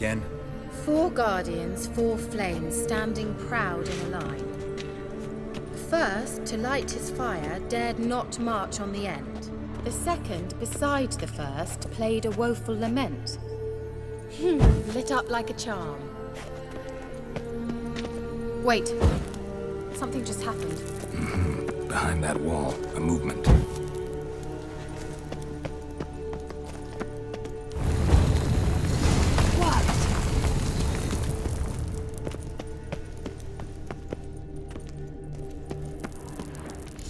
Again? 4 guardians, 4 flames, standing proud in a line. The first, to light his fire, dared not march on the end. The second, beside the first, played a woeful lament. Lit up like a charm. Wait. Something just happened. Behind that wall, a movement. What?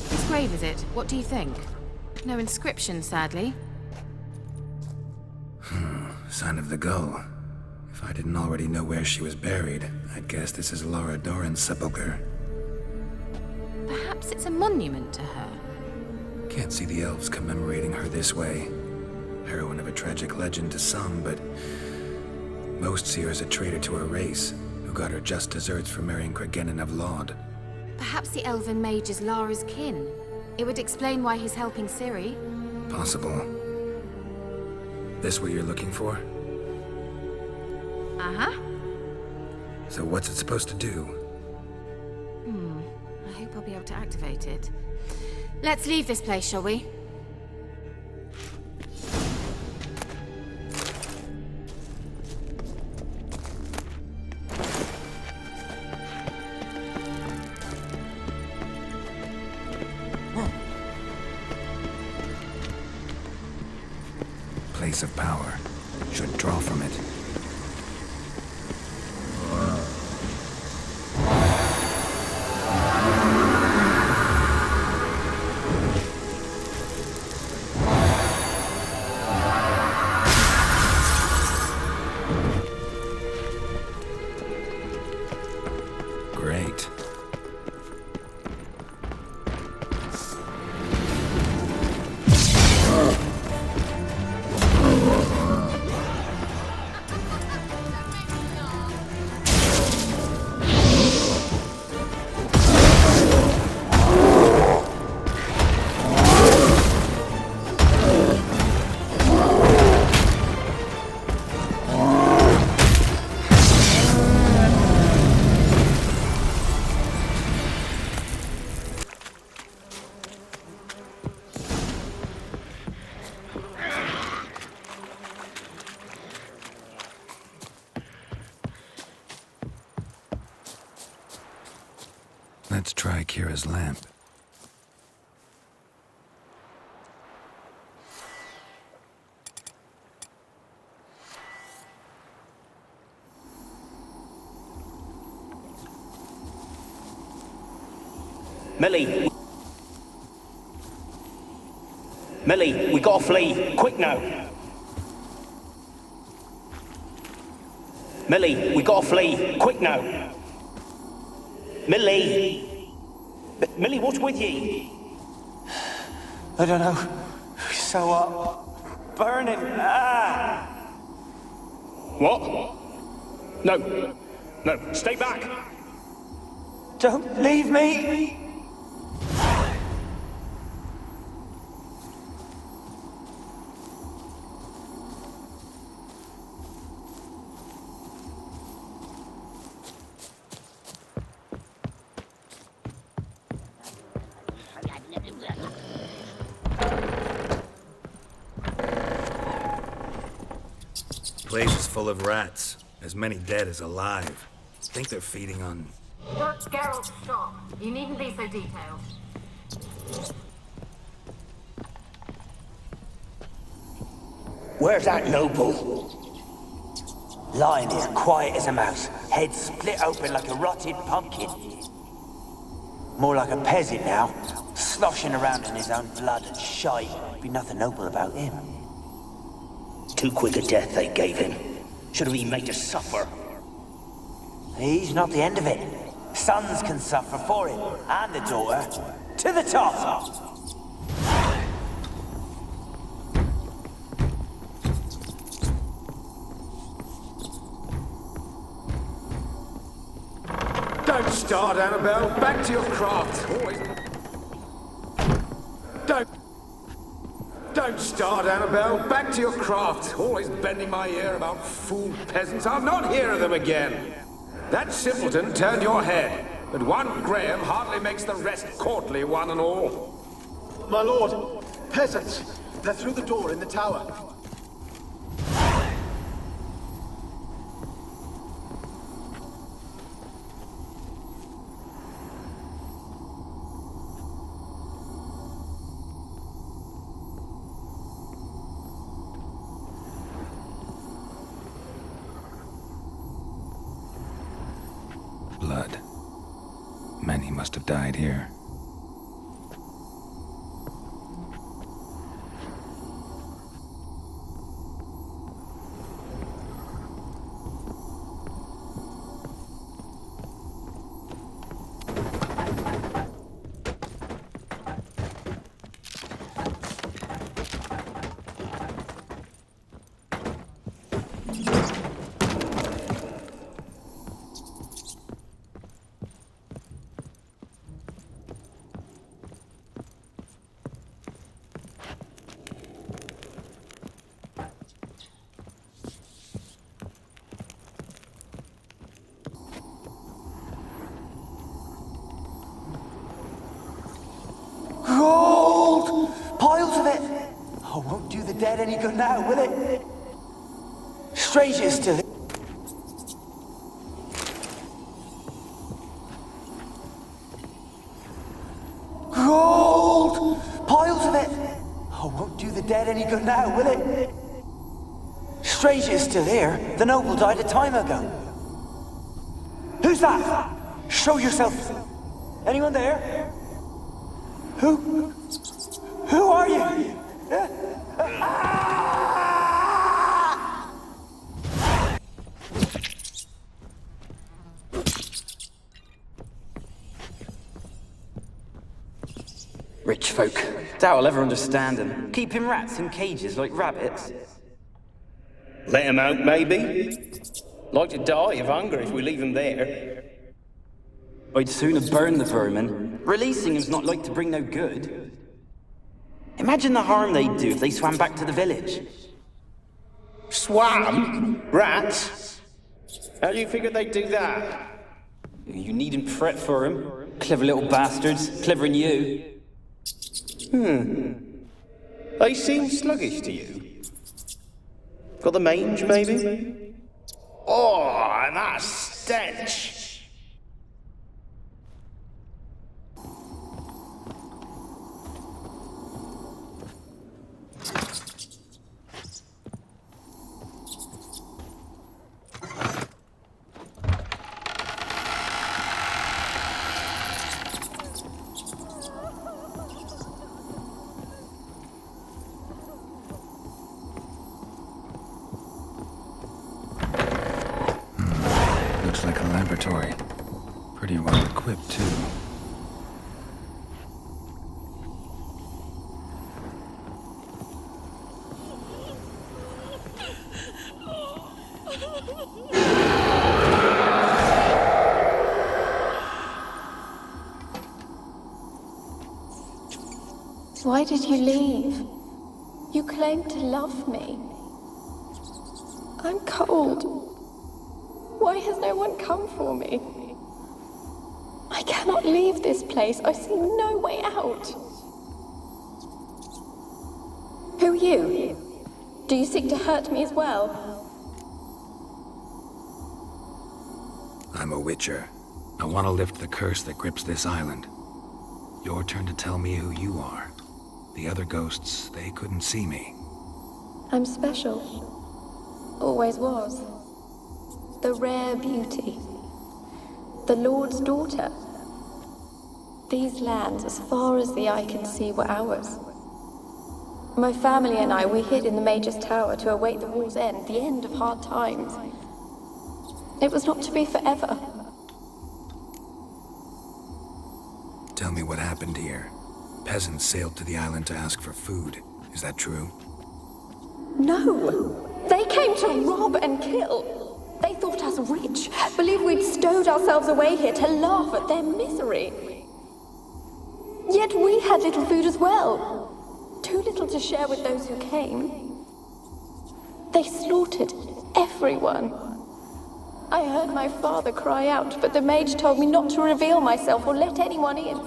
Whose grave is it? What do you think? No inscription, sadly. Sign of the gull. If I didn't already know where she was buried, I'd guess this is Lara Dorren's sepulcher. Perhaps it's a monument to her. Can't see the elves commemorating her this way. Heroine of a tragic legend to some, but most see her as a traitor to her race, who got her just desserts for marrying Cregennan of Laud. Perhaps the elven mage is Lara's kin. It would explain why he's helping Ciri. Possible. This what you're looking for? Uh-huh. So what's it supposed to do? I hope I'll be able to activate it. Let's leave this place, shall we? Place of power. Should draw from it. Great. Let's try Kira's lamp. Millie! Millie, we gotta flee! Quick now! Millie, we gotta flee! Quick now! Millie! Millie, what's with ye? I don't know. So, burning. What? No. No, stay back! Don't leave me. Place is full of rats. As many dead as alive. Think they're feeding on... That's Geralt's shop. You needn't be so detailed. Where's that noble? Lying here, quiet as a mouse, head split open like a rotted pumpkin. More like a peasant now, sloshing around in his own blood and shite. Be nothing noble about him. Too quick a death they gave him. Should have been made to suffer. He's not the end of it. Sons can suffer for him, and the daughter. To the top! Don't start, Annabelle. Back to your craft. Don't start, Annabelle. Back to your craft. Always bending my ear about fool peasants. I'll not hear of them again. That simpleton turned your head, but one Graham hardly makes the rest courtly, one and all. My lord, peasants. They're through the door in the tower. Blood. Many must have died here. Gold! Piles of it! Oh, won't do the dead any good now, will it? Strange it's still... Gold! Piles of it! Oh, won't do the dead any good now, will it? Strange it's still here. The noble died a time ago. Who's that? Show yourself. Anyone there? Who are you? Rich folk. Doubt I'll ever understand them. Keeping rats in cages like rabbits. Let him out, maybe? Like to die of hunger if we leave him there. I'd sooner burn the vermin. Releasing him's not like to bring no good. Imagine the harm they'd do if they swam back to the village. Swam? Rats? How do you figure they'd do that? You needn't fret for 'em. Clever little bastards. Clever'n you. They seem sluggish to you. Got the mange, maybe? Oh, and that stench! Looks like a laboratory. Pretty well equipped, too. Why did you leave? You claimed to love me. I'm cold. Why has no one come for me? I cannot leave this place. I see no way out. Who are you? Do you seek to hurt me as well? I'm a Witcher. I want to lift the curse that grips this island. Your turn to tell me who you are. The other ghosts, they couldn't see me. I'm special. Always was. The rare beauty. The Lord's daughter. These lands, as far as the eye can see, were ours. My family and I, we hid in the Mage's Tower to await the war's end, the end of hard times. It was not to be forever. Tell me what happened here. Peasants sailed to the island to ask for food. Is that true? No! They came to rob and kill. They thought us rich, believed we'd stowed ourselves away here to laugh at their misery. Yet we had little food as well. too little to share with those who came. They slaughtered everyone. I heard my father cry out, but the mage told me not to reveal myself or let anyone in.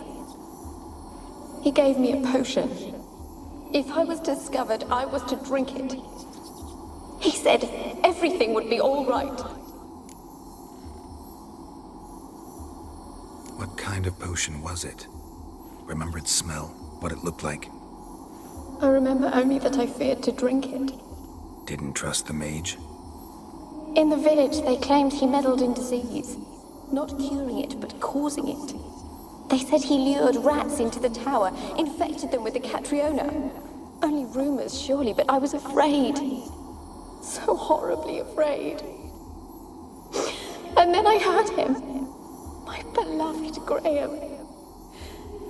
He gave me a potion. If I was discovered, I was to drink it. He said everything would be all right. What kind of potion was it? Remember its smell? What it looked like? I remember only that I feared to drink it. Didn't trust the mage? In the village, they claimed he meddled in disease. Not curing it, but causing it. They said he lured rats into the tower, infected them with the Catriona. Only rumors, surely, but I was afraid. So horribly afraid. And then I heard him. My beloved Graham.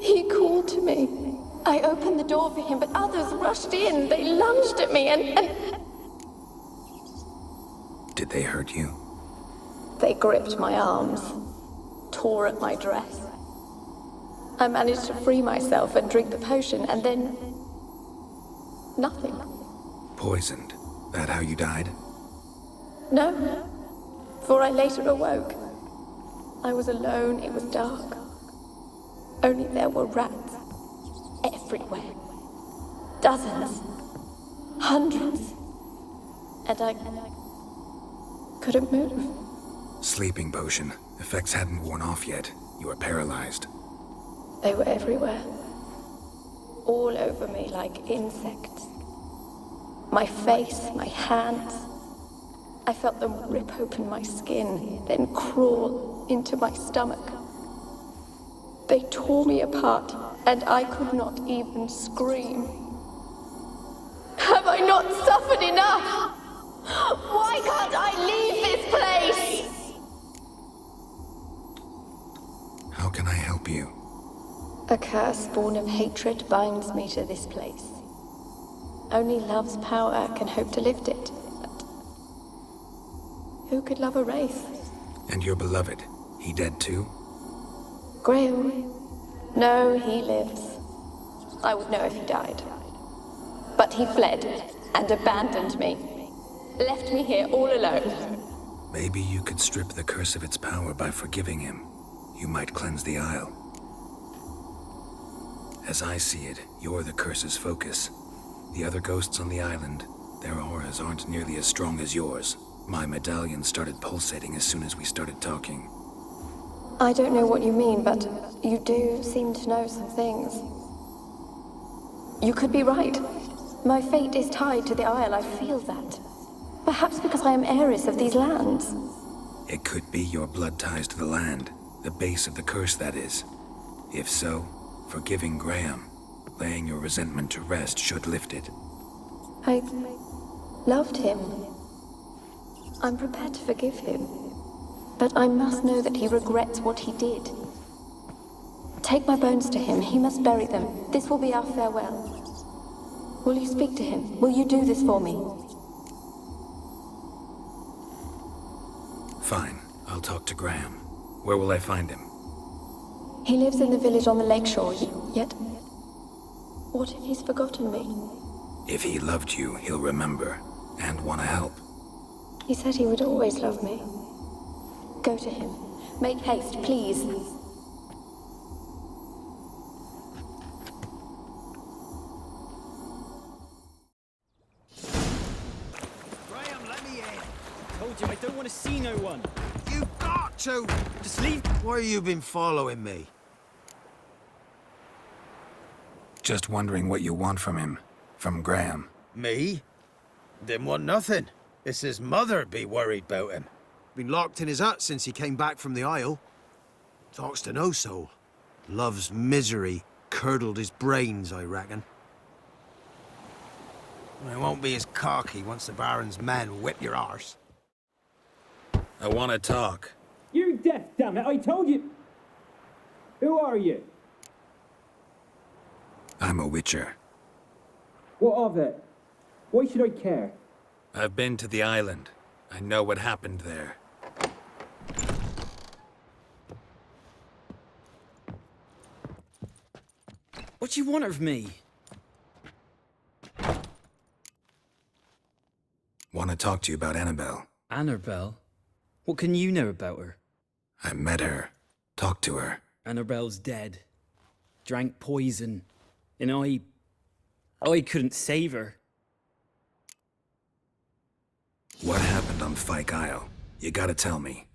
He called to me. I opened the door for him, but others rushed in. They lunged at me and... Did they hurt you? They gripped my arms, tore at my dress. I managed to free myself and drink the potion, and then... nothing. Poisoned? That how you died? No, for I later awoke. I was alone, it was dark. Only there were rats. Everywhere. Dozens. Hundreds. And I couldn't move. Sleeping potion. Effects hadn't worn off yet. You were paralyzed. They were everywhere. All over me like insects. My face, my hands. I felt them rip open my skin, then crawl into my stomach. They tore me apart, and I could not even scream. Have I not suffered enough? Why can't I leave this place? How can I help you? A curse born of hatred binds me to this place. Only love's power can hope to lift it. But who could love a wraith? And your beloved, he dead too? Graham? No, he lives. I would know if he died. But he fled and abandoned me. Left me here all alone. Maybe you could strip the curse of its power by forgiving him. You might cleanse the Isle. As I see it, you're the curse's focus. The other ghosts on the island, their auras aren't nearly as strong as yours. My medallion started pulsating as soon as we started talking. I don't know what you mean, but you do seem to know some things. You could be right. My fate is tied to the Isle, I feel that. Perhaps because I am heiress of these lands. It could be your blood ties to the land, the base of the curse, that is. If so, forgiving Graham, laying your resentment to rest should lift it. I loved him. I'm prepared to forgive him. But I must know that he regrets what he did. Take my bones to him. He must bury them. This will be our farewell. Will you speak to him? Will you do this for me? Fine. I'll talk to Graham. Where will I find him? He lives in the village on the lakeshore, yet... what if he's forgotten me? If he loved you, he'll remember, and want to help. He said he would always love me. Go to him. Make haste, please. Graham, let me in. Told you I don't want to see no one. You've got to! Just leave. Why you been following me? Just wondering what you want from him. From Graham. Me? Didn't want nothing. It's his mother be worried about him. Been locked in his hut since he came back from the Isle. Talks to no soul. Love's misery curdled his brains, I reckon. It won't be as cocky once the Baron's men whip your arse. I want to talk. You're deaf, damn it! I told you! Who are you? I'm a witcher. What of it? Why should I care? I've been to the island. I know what happened there. What do you want of me? Want to talk to you about Annabelle. Annabelle? What can you know about her? I met her. Talked to her. Annabelle's dead. Drank poison. And I couldn't save her. What happened on Fyke Isle? You gotta tell me.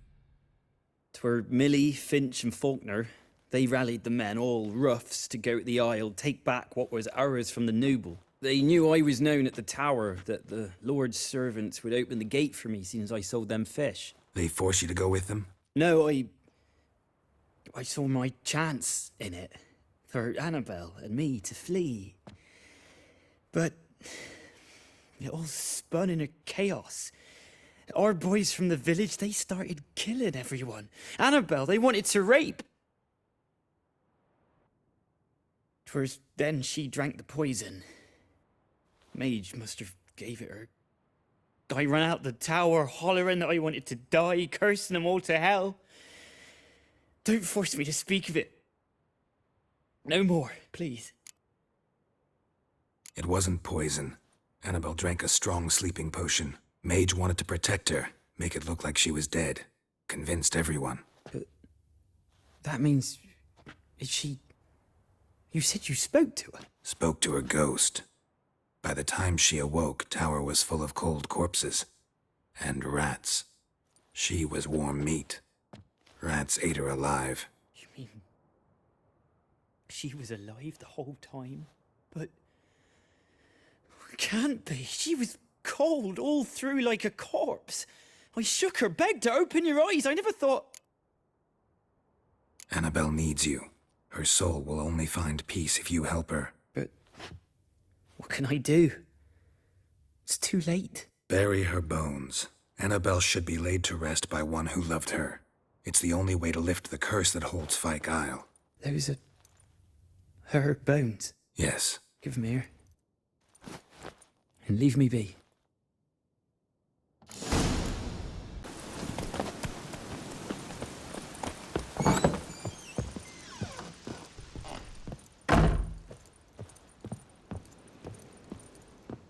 'Twere Millie, Finch, and Faulkner. They rallied the men, all roughs, to go to the Isle, take back what was ours from the noble. They knew I was known at the tower, that the Lord's servants would open the gate for me, seeing as I sold them fish. They forced you to go with them? No, I saw my chance in it, for Annabelle and me to flee. But it all spun in a chaos. Our boys from the village, they started killing everyone. Annabelle, they wanted to rape. 'Twas then she drank the poison. Mage must have gave it her. I ran out the tower hollering that I wanted to die, cursing them all to hell. Don't force me to speak of it. No more, please. It wasn't poison. Annabelle drank a strong sleeping potion. Mage wanted to protect her, make it look like she was dead. Convinced everyone. But that means... Is she... You said you spoke to her? Spoke to her ghost. By the time she awoke, Tower was full of cold corpses. And rats. She was warm meat. Rats ate her alive. You mean... She was alive the whole time? But... Can't be. She was cold all through like a corpse. I shook her, begged her, open your eyes. I never thought... Annabelle needs you. Her soul will only find peace if you help her. But... What can I do? It's too late. Bury her bones. Annabelle should be laid to rest by one who loved her. It's the only way to lift the curse that holds Fyke Isle. Those are... her bones? Yes. Give them here. And leave me be.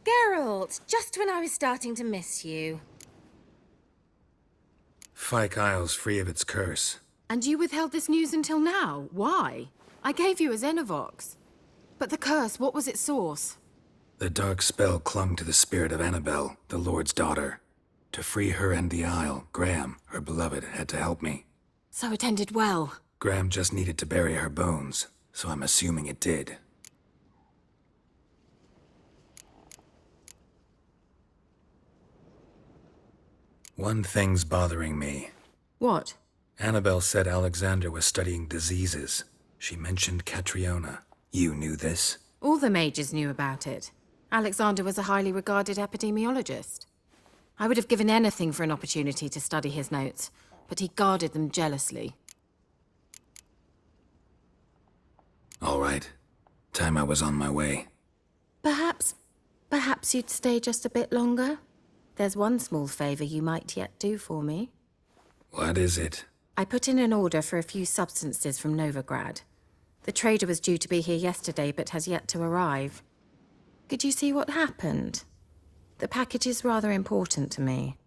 Geralt, just when I was starting to miss you. Fyke Isle's free of its curse. And you withheld this news until now? Why? I gave you a Xenovox. But the curse, what was its source? The dark spell clung to the spirit of Annabelle, the Lord's daughter. To free her and the Isle, Graham, her beloved, had to help me. So it ended well. Graham just needed to bury her bones, so I'm assuming it did. One thing's bothering me. What? Annabelle said Alexander was studying diseases. She mentioned Catriona. You knew this? All the mages knew about it. Alexander was a highly regarded epidemiologist. I would have given anything for an opportunity to study his notes, but he guarded them jealously. All right. Time I was on my way. Perhaps you'd stay just a bit longer? There's one small favor you might yet do for me. What is it? I put in an order for a few substances from Novigrad. The trader was due to be here yesterday, but has yet to arrive. Could you see what happened? The package is rather important to me.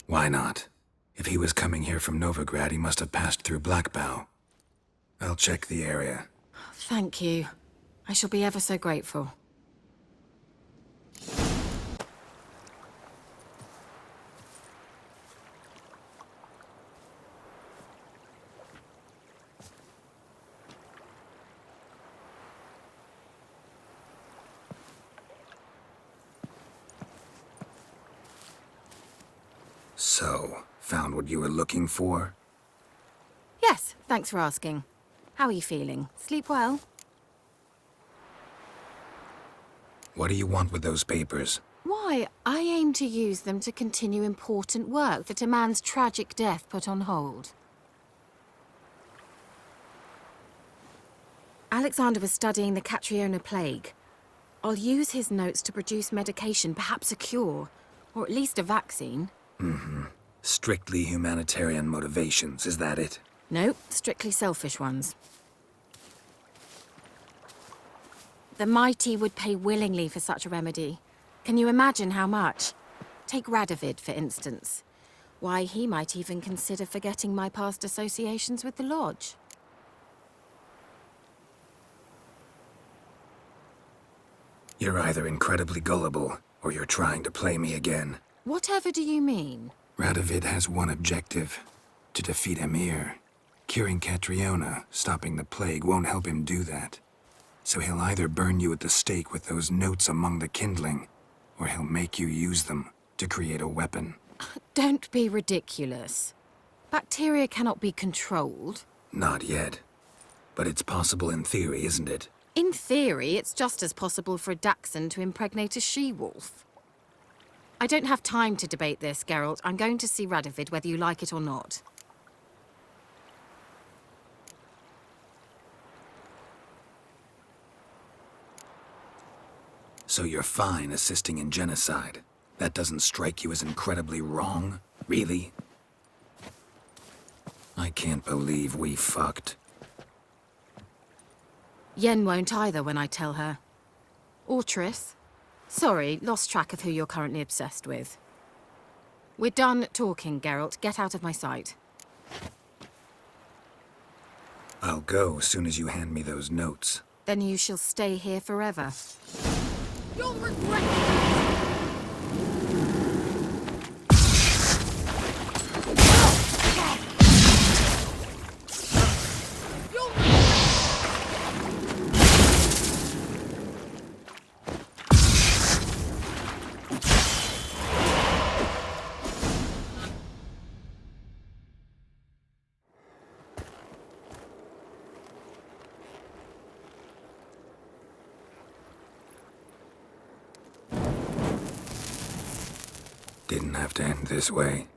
Why not? If he was coming here from Novigrad, he must have passed through Blackbough. I'll check the area. Thank you. I shall be ever so grateful. So, found what you were looking for? Yes, thanks for asking. How are you feeling? Sleep well? What do you want with those papers? Why, I aim to use them to continue important work that a man's tragic death put on hold. Alexander was studying the Catriona plague. I'll use his notes to produce medication, perhaps a cure, or at least a vaccine. Mm-hmm. Strictly humanitarian motivations, is that it? No, strictly selfish ones. The mighty would pay willingly for such a remedy. Can you imagine how much? Take Radovid, for instance. Why, he might even consider forgetting my past associations with the Lodge. You're either incredibly gullible, or you're trying to play me again. Whatever do you mean? Radovid has one objective: to defeat Emhyr. Curing Catriona, stopping the plague, won't help him do that. So he'll either burn you at the stake with those notes among the kindling, or he'll make you use them to create a weapon. Don't be ridiculous. Bacteria cannot be controlled. Not yet. But it's possible in theory, isn't it? In theory, it's just as possible for a Dachshund to impregnate a she-wolf. I don't have time to debate this, Geralt. I'm going to see Radovid whether you like it or not. So you're fine assisting in genocide? That doesn't strike you as incredibly wrong? Really? I can't believe we fucked. Yen won't either when I tell her. Or Triss. Sorry, lost track of who you're currently obsessed with. We're done talking, Geralt. Get out of my sight. I'll go as soon as you hand me those notes. Then you shall stay here forever. You'll regret it! Didn't have to end this way.